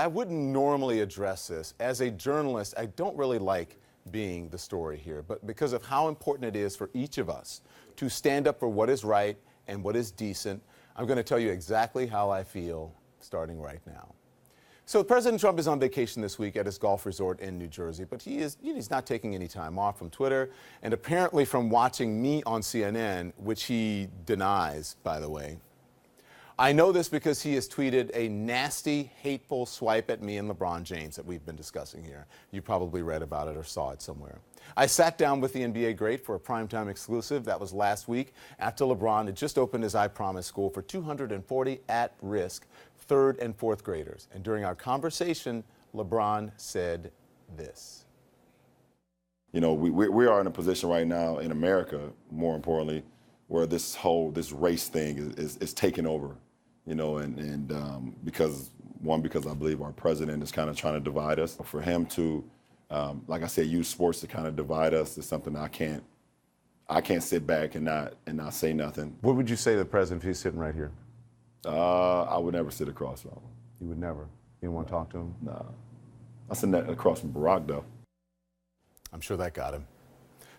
I wouldn't normally address this. As a journalist, I don't really like being the story here, but because of how important it is for each of us to stand up for what is right and what is decent, I'm going to tell you exactly how I feel starting right now. So President Trump is on vacation this week at his golf resort in New Jersey, but he's not taking any time off from Twitter and apparently from watching me on CNN, which he denies, by the way. I know this because he has tweeted a nasty, hateful swipe at me and LeBron James that we've been discussing here. You probably read about it or saw it somewhere. I sat down with the NBA great for a primetime exclusive. That was last week after LeBron had just opened his I Promise school for 240 at-risk third and fourth graders. And during our conversation, LeBron said this. You know, we are in a position right now in America, more importantly, where this race thing is taking over. You know, and because I believe our president is kind of trying to divide us. For him to, like I said, use sports to kind of divide us is something I can't sit back and not say nothing. What would you say to the president if he's sitting right here? I would never sit across from him. You would never? You don't want to talk to him? No. I sit across from Barack, though. I'm sure that got him.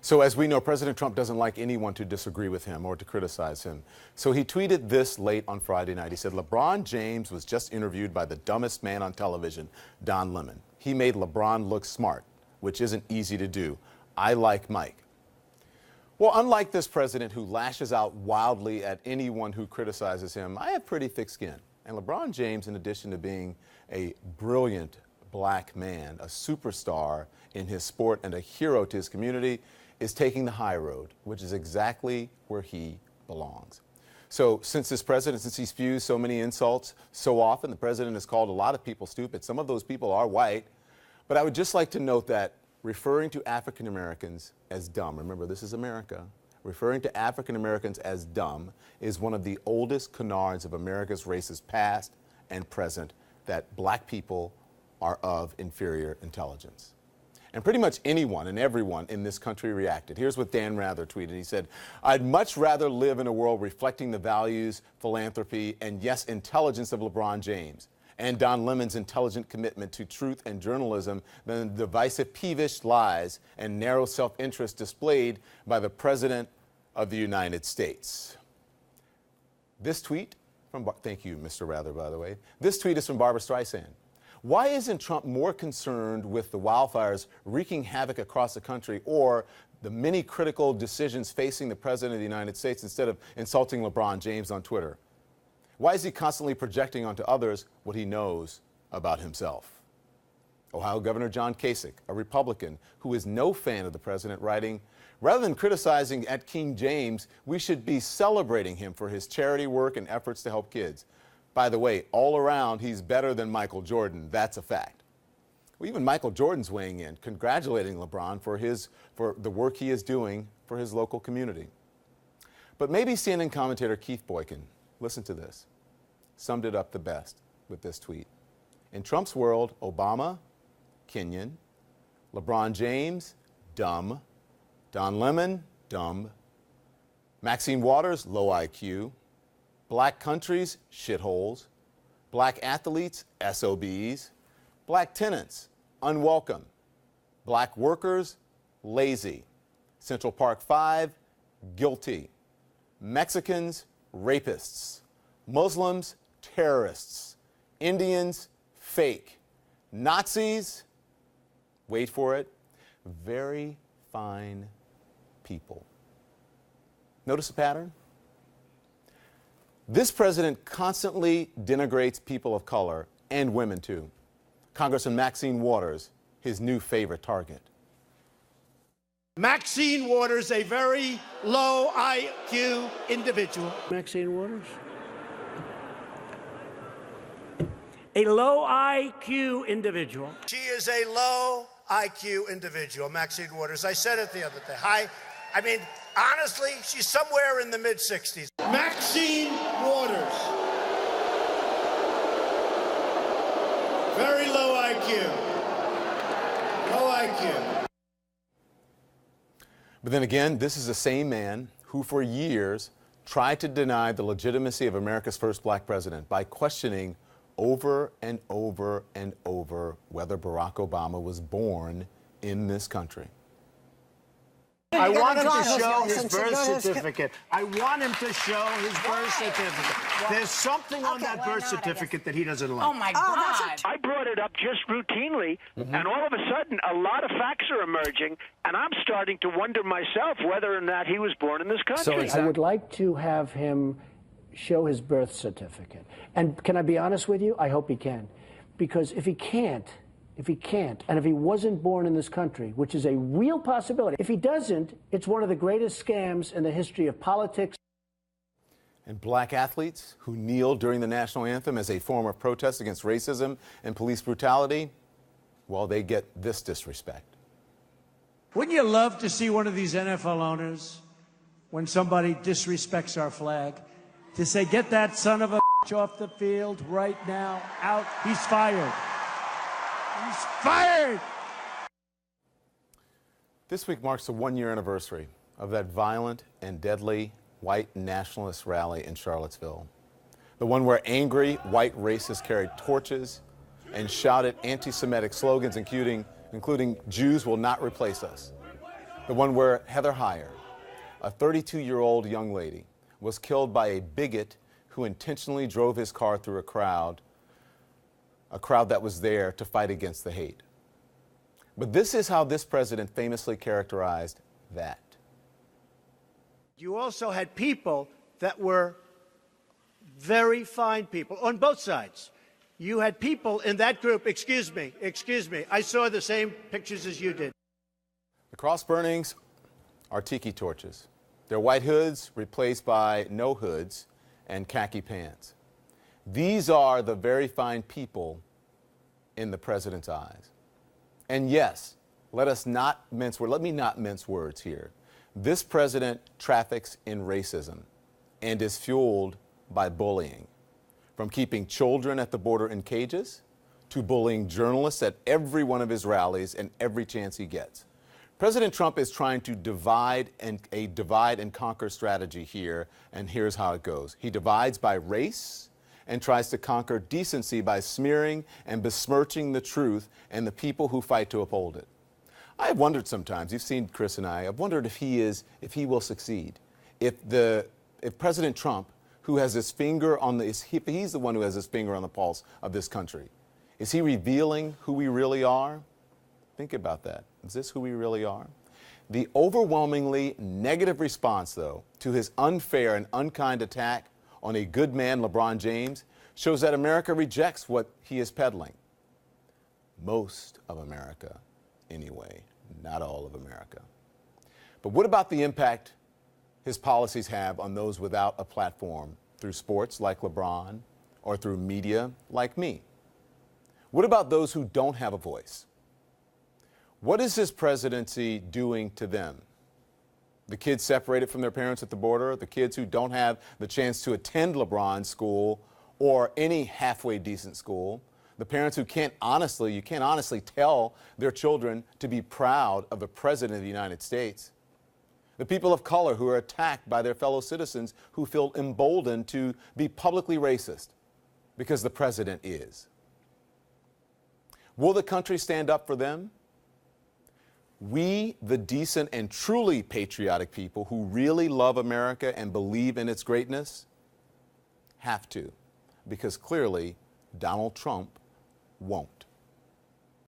So as we know, President Trump doesn't like anyone to disagree with him or to criticize him. So he tweeted this late on Friday night. He said, LeBron James was just interviewed by the dumbest man on television, Don Lemon. He made LeBron look smart, which isn't easy to do. I like Mike. Well, unlike this president who lashes out wildly at anyone who criticizes him, I have pretty thick skin. And LeBron James, in addition to being a brilliant black man, a superstar in his sport and a hero to his community, is taking the high road, which is exactly where he belongs. So since he spews so many insults so often, the president has called a lot of people stupid. Some of those people are white. But I would just like to note that referring to African Americans as dumb, remember this is America, referring to African Americans as dumb is one of the oldest canards of America's racist past and present, that black people are of inferior intelligence. And pretty much anyone and everyone in this country reacted. Here's what Dan Rather tweeted. He said, I'd much rather live in a world reflecting the values, philanthropy, and yes, intelligence of LeBron James and Don Lemon's intelligent commitment to truth and journalism than the divisive, peevish lies and narrow self-interest displayed by the President of the United States. This tweet from, thank you, Mr. Rather, by the way. This tweet is from Barbara Streisand. Why isn't Trump more concerned with the wildfires wreaking havoc across the country or the many critical decisions facing the President of the United States instead of insulting LeBron James on Twitter? Why is he constantly projecting onto others what he knows about himself? Ohio Governor John Kasich, a Republican who is no fan of the president, writing, rather than criticizing at King James, we should be celebrating him for his charity work and efforts to help kids. By the way, all around, he's better than Michael Jordan. That's a fact. Well, even Michael Jordan's weighing in, congratulating LeBron for the work he is doing for his local community. But maybe CNN commentator Keith Boykin, listen to this, summed it up the best with this tweet. In Trump's world, Obama, Kenyan, LeBron James, dumb, Don Lemon, dumb, Maxine Waters, low IQ, black countries, shitholes, black athletes, SOBs, black tenants, unwelcome, black workers, lazy, Central Park 5, guilty, Mexicans, rapists, Muslims, terrorists, Indians, fake, Nazis, wait for it, very fine people. Notice a pattern? This president constantly denigrates people of color and women too. Congressman Maxine Waters, his new favorite target. Maxine Waters, a very low IQ individual. Maxine Waters? A low IQ individual. She is a low IQ individual, Maxine Waters. I said it the other day. Honestly, she's somewhere in the mid-60s. Maxine Waters. Very low IQ. Low IQ. But then again, this is the same man who for years tried to deny the legitimacy of America's first black president by questioning over and over and over whether Barack Obama was born in this country. I want him to show his birth certificate. I want him to show his birth certificate. There's something on that birth certificate that he doesn't like. Oh, my God. I brought it up just routinely, and all of a sudden, a lot of facts are emerging, and I'm starting to wonder myself whether or not he was born in this country. I would like to have him show his birth certificate. And can I be honest with you? I hope he can. Because if he can't, and if he wasn't born in this country, which is a real possibility, if he doesn't, it's one of the greatest scams in the history of politics. And black athletes who kneel during the national anthem as a form of protest against racism and police brutality, well, they get this disrespect. Wouldn't you love to see one of these NFL owners, when somebody disrespects our flag, to say, get that son of a bitch off the field right now, out, he's fired. He's fired! This week marks the one-year anniversary of that violent and deadly white nationalist rally in Charlottesville. The one where angry white racists carried torches and shouted anti-Semitic slogans, including Jews will not replace us. The one where Heather Heyer, a 32-year-old young lady, was killed by a bigot who intentionally drove his car through a crowd that was there to fight against the hate. But this is how this president famously characterized that. You also had people that were very fine people on both sides. You had people in that group, excuse me, I saw the same pictures as you did. The cross burnings are tiki torches. Their white hoods replaced by no hoods and khaki pants. These are the very fine people in the president's eyes. And yes, let me not mince words here. This president traffics in racism and is fueled by bullying, from keeping children at the border in cages to bullying journalists at every one of his rallies and every chance he gets. President Trump is trying to divide and conquer strategy here, and here's how it goes. He divides by race and tries to conquer decency by smearing and besmirching the truth and the people who fight to uphold it. I have wondered sometimes, you've seen Chris and I've wondered if he will succeed. If President Trump, who has his finger on he's the one who has his finger on the pulse of this country, is he revealing who we really are? Think about that. Is this who we really are? The overwhelmingly negative response, though, to his unfair and unkind attack on a good man, LeBron James, shows that America rejects what he is peddling. Most of America, anyway, not all of America. But what about the impact his policies have on those without a platform through sports like LeBron or through media like me? What about those who don't have a voice? What is his presidency doing to them? The kids separated from their parents at the border, the kids who don't have the chance to attend LeBron's school or any halfway decent school, the parents who you can't honestly tell their children to be proud of the president of the United States, the people of color who are attacked by their fellow citizens who feel emboldened to be publicly racist because the president is. Will the country stand up for them? We, the decent and truly patriotic people who really love America and believe in its greatness, have to, because clearly Donald Trump won't.